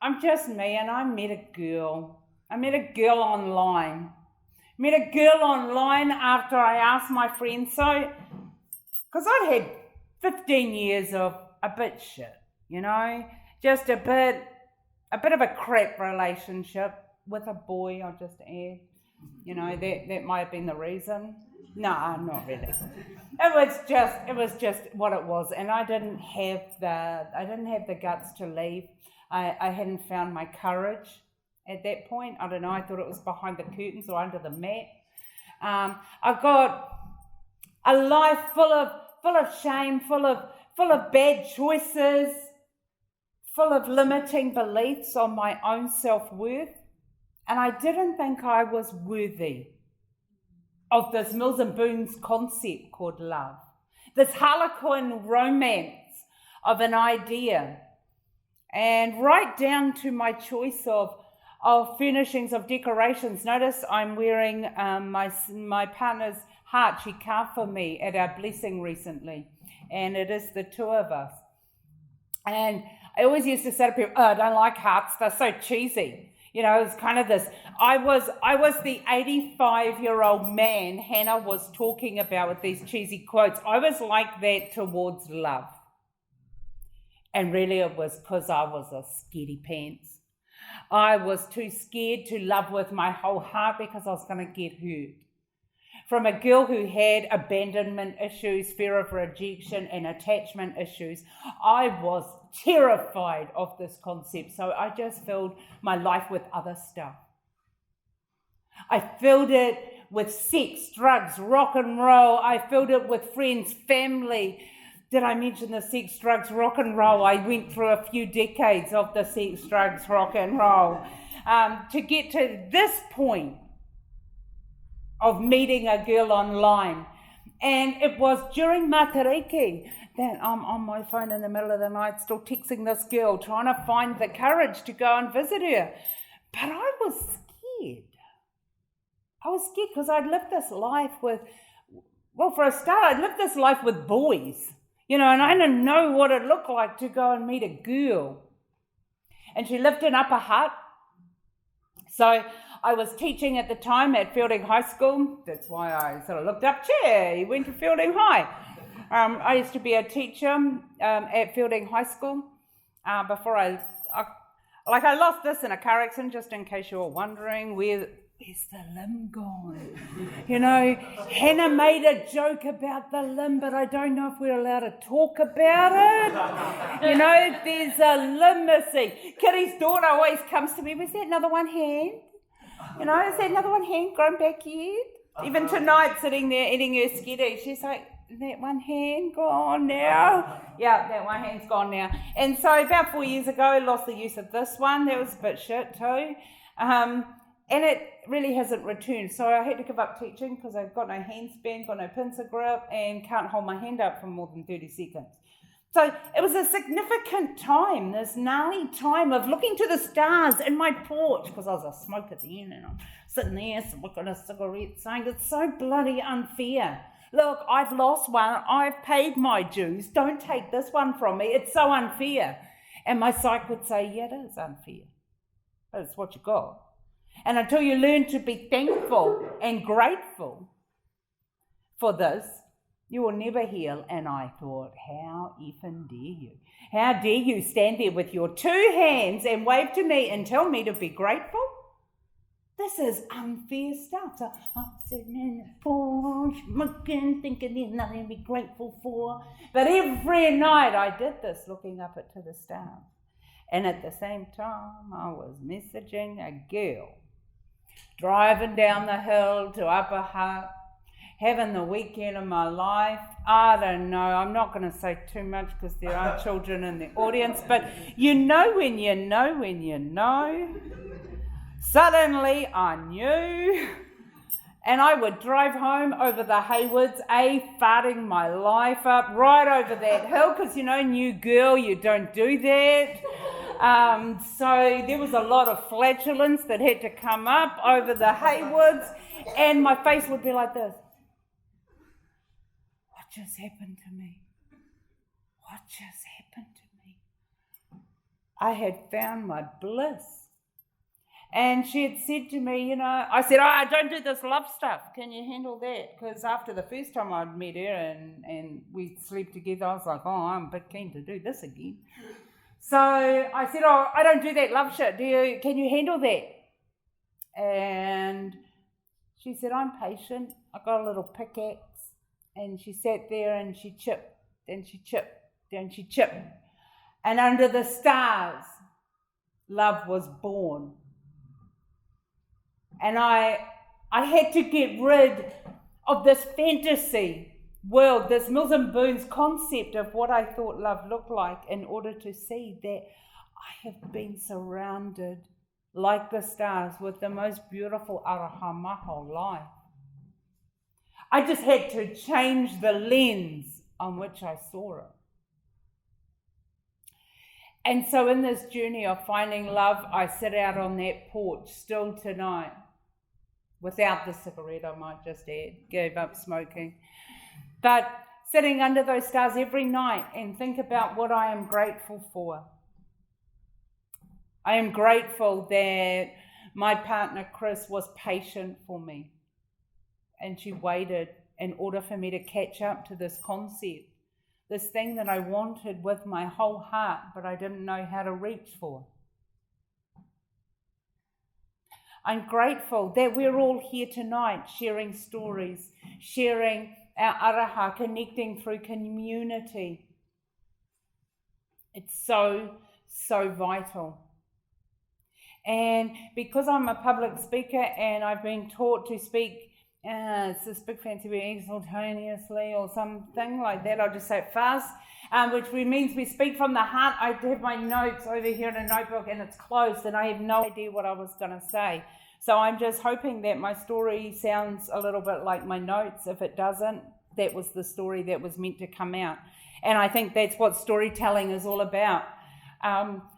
I'm just me, and I met a girl. I met a girl online. Met a girl online after I asked my friends. So, because I'd had 15 years of a bit shit, just a bit of a crap relationship with a boy, I'll just add. That might have been the reason. No, not really. It was just what it was, and I didn't have the guts to leave. I hadn't found my courage at that point. I don't know. I thought it was behind the curtains or under the mat. I got a life full of shame, full of bad choices, full of limiting beliefs on my own self-worth, and I didn't think I was worthy of this Mills and Boon's concept called love, this Harlequin romance of an idea, and right down to my choice of furnishings, of decorations. Notice I'm wearing my partner's heart she carved for me at our blessing recently, and it is the two of us. And I always used to say to people, I don't like hearts, they're so cheesy. It was kind of this, I was the 85-year-old man Hannah was talking about with these cheesy quotes. I was like that towards love. And really it was because I was a scaredy pants. I was too scared to love with my whole heart because I was going to get hurt. From a girl who had abandonment issues, fear of rejection, and attachment issues, I was terrified of this concept. So I just filled my life with other stuff. I filled it with sex, drugs, rock and roll. I filled it with friends, family. Did I mention the sex, drugs, rock and roll? I went through a few decades of the sex, drugs, rock and roll to get to this point of meeting a girl online. And it was during Matariki that I'm on my phone in the middle of the night still texting this girl, trying to find the courage to go and visit her. But I was scared. I was scared because I'd lived this life with, for a start, I'd lived this life with boys, and I didn't know what it looked like to go and meet a girl. And she lived in Upper Hutt. So I was teaching at the time at Fielding High School. That's why I sort of looked up, he went to Fielding High. I used to be a teacher at Fielding High School before I lost this in a car accident, just in case you were wondering, where's the limb gone? Hannah made a joke about the limb, but I don't know if we're allowed to talk about it. There's a limb missing. Kitty's daughter always comes to me, was that another one hand? Is that another one hand grown back yet? Even tonight, sitting there eating her skitty, she's like, that one hand gone now? Yeah, that one hand's gone now. And so about 4 years ago, I lost the use of this one. That was a bit shit too. And it really hasn't returned. So I had to give up teaching because I've got no handspan, got no pincer grip, and can't hold my hand up for more than 30 seconds. So it was a significant time, this gnarly time of looking to the stars in my porch, because I was a smoker then, and I'm sitting there smoking a cigarette saying, it's so bloody unfair. Look, I've lost one, I've paid my dues, don't take this one from me, it's so unfair. And my psych would say, yeah, it is unfair, but it's what you got. And until you learn to be thankful and grateful for this, you will never heal. And I thought, how effing dare you? How dare you stand there with your two hands and wave to me and tell me to be grateful? This is unfair stuff. So I'm sitting in the porch, smoking, thinking there's nothing to be grateful for. But every night I did this, looking up to the stars. And at the same time, I was messaging a girl, driving down the hill to Upper Hutt, having the weekend of my life. I don't know, I'm not going to say too much because there are children in the audience, but you know when you know when you know. Suddenly I knew, and I would drive home over the Haywoods, farting my life up right over that hill, because new girl, you don't do that. So there was a lot of flatulence that had to come up over the Haywoods, and my face would be like this. What just happened to me? What just happened to me? I had found my bliss. And she had said to me, I said, I don't do this love stuff. Can you handle that? Because after the first time I'd met her and we slept together, I was like, I'm a bit keen to do this again. So I said, I don't do that love shit. Can you handle that? And she said, I'm patient. I got a little pickaxe. And she sat there and she chipped, then she chipped, then she chipped. And under the stars, love was born. And I had to get rid of this fantasy world, this Mills and Boon's concept of what I thought love looked like, in order to see that I have been surrounded like the stars with the most beautiful araha maho life. I just had to change the lens on which I saw it. And so in this journey of finding love, I sit out on that porch still tonight, without the cigarette, I might just add, gave up smoking. But sitting under those stars every night and think about what I am grateful for. I am grateful that my partner Chris was patient for me. And she waited in order for me to catch up to this concept, this thing that I wanted with my whole heart, but I didn't know how to reach for. I'm grateful that we're all here tonight sharing stories, sharing our araha, connecting through community. It's so, so vital. And because I'm a public speaker and I've been taught to speak, it's this big fancy word, exultaneously or something like that, I'll just say it fast, which means we speak from the heart. I have my notes over here in a notebook and it's closed and I have no idea what I was going to say. So I'm just hoping that my story sounds a little bit like my notes. If it doesn't, that was the story that was meant to come out. And I think that's what storytelling is all about.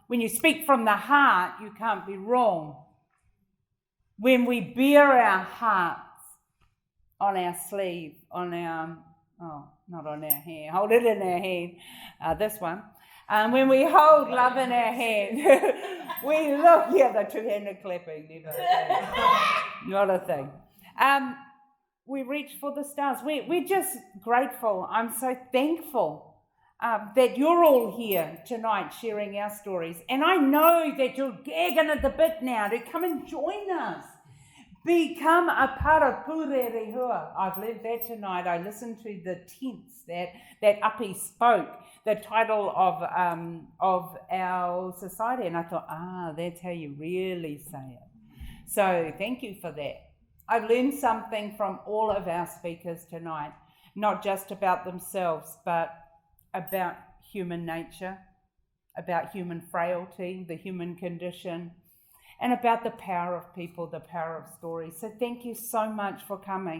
When you speak from the heart, you can't be wrong. When we bear our hearts on our sleeve, on our, not on our hand, hold it in our hand, this one. When we hold love in our hand, we look, the two-handed clapping, never a thing. Not a thing. We reach for the stars. We're just grateful. I'm so thankful that you're all here tonight sharing our stories. And I know that you're gagging at the bit now to come and join us. Become a part of Pure Rehua. I've learned that tonight. I listened to the tense that Api spoke, the title of our society, and I thought, that's how you really say it. So thank you for that. I've learned something from all of our speakers tonight, not just about themselves, but about human nature, about human frailty, the human condition, and about the power of people, the power of stories. So thank you so much for coming.